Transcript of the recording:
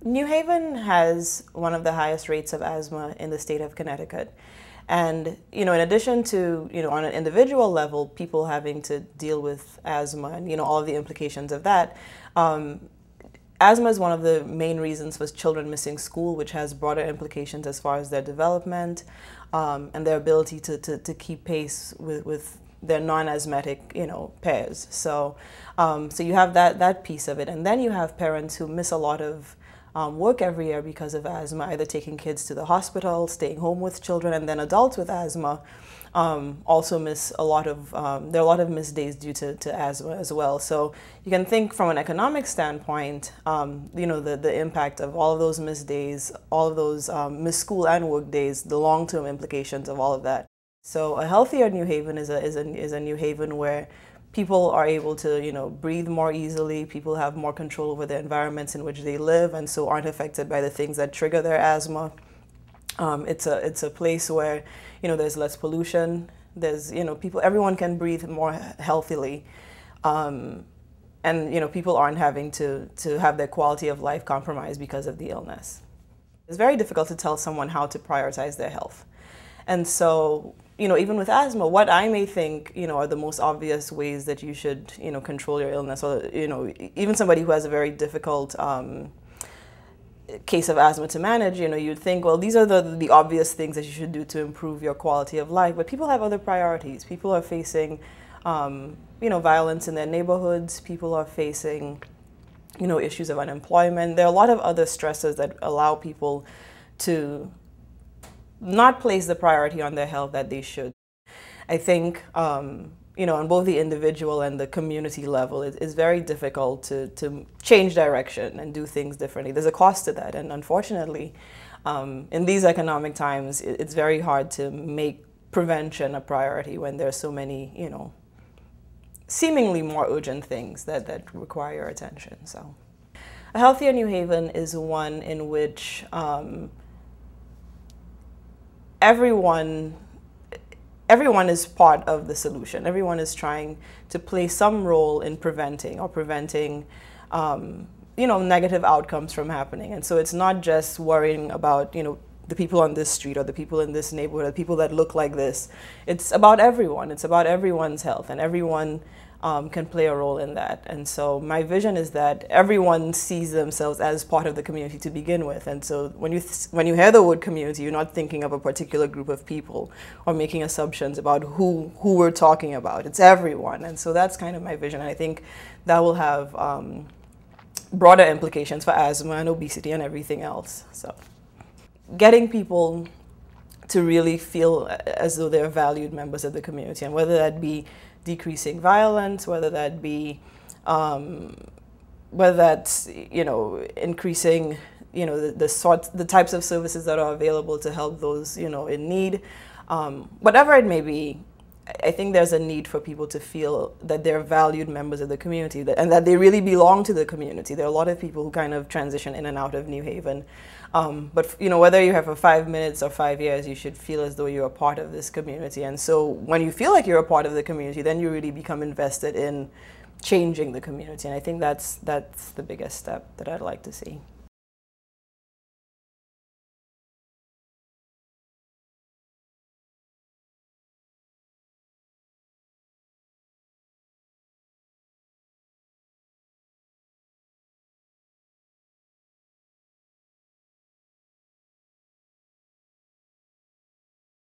New Haven has one of the highest rates of asthma in the state of Connecticut. And, in addition to, on an individual level, people having to deal with asthma and, all of the implications of that, asthma is one of the main reasons for children missing school, which has broader implications as far as their development and their ability to keep pace with their non-asthmatic, peers. So you have that piece of it. And then you have parents who miss a lot of work every year because of asthma, either taking kids to the hospital, staying home with children, and then adults with asthma also miss a lot of, there are a lot of missed days due to asthma as well. So you can think from an economic standpoint, the impact of all of those missed days, all of those missed school and work days, the long-term implications of all of that. So a healthier New Haven is a New Haven where people are able to, breathe more easily. People have more control over the environments in which they live, and so aren't affected by the things that trigger their asthma. It's a place where, there's less pollution. There's, everyone can breathe more healthily, and people aren't having to have their quality of life compromised because of the illness. It's very difficult to tell someone how to prioritize their health, and so, even with asthma, what I may think, are the most obvious ways that you should, control your illness, or, even somebody who has a very difficult case of asthma to manage, you'd think, well, these are the obvious things that you should do to improve your quality of life. But people have other priorities. People are facing, violence in their neighborhoods. People are facing, issues of unemployment. There are a lot of other stresses that allow people to not place the priority on their health that they should. I think, on both the individual and the community level, it's very difficult to change direction and do things differently. There's a cost to that, and unfortunately, in these economic times, it's very hard to make prevention a priority when there's so many, seemingly more urgent things that require attention. So, a healthier New Haven is one in which everyone is part of the solution. Everyone is trying to play some role in preventing negative outcomes from happening. And so it's not just worrying about, the people on this street or the people in this neighborhood, or the people that look like this. It's about everyone. It's about everyone's health, and everyone can play a role in that. And so my vision is that everyone sees themselves as part of the community to begin with. And so when you hear the word community, you're not thinking of a particular group of people or making assumptions about who we're talking about. It's everyone. And so that's kind of my vision. And I think that will have broader implications for asthma and obesity and everything else. So getting people to really feel as though they're valued members of the community, and whether that be decreasing violence, whether that be, whether that's, increasing, the types of services that are available to help those, in need, whatever it may be. I think there's a need for people to feel that they're valued members of the community, and that they really belong to the community. There are a lot of people who kind of transition in and out of New Haven. But whether you're here for 5 minutes or 5 years, you should feel as though you're a part of this community. And so when you feel like you're a part of the community, then you really become invested in changing the community. And I think that's the biggest step that I'd like to see.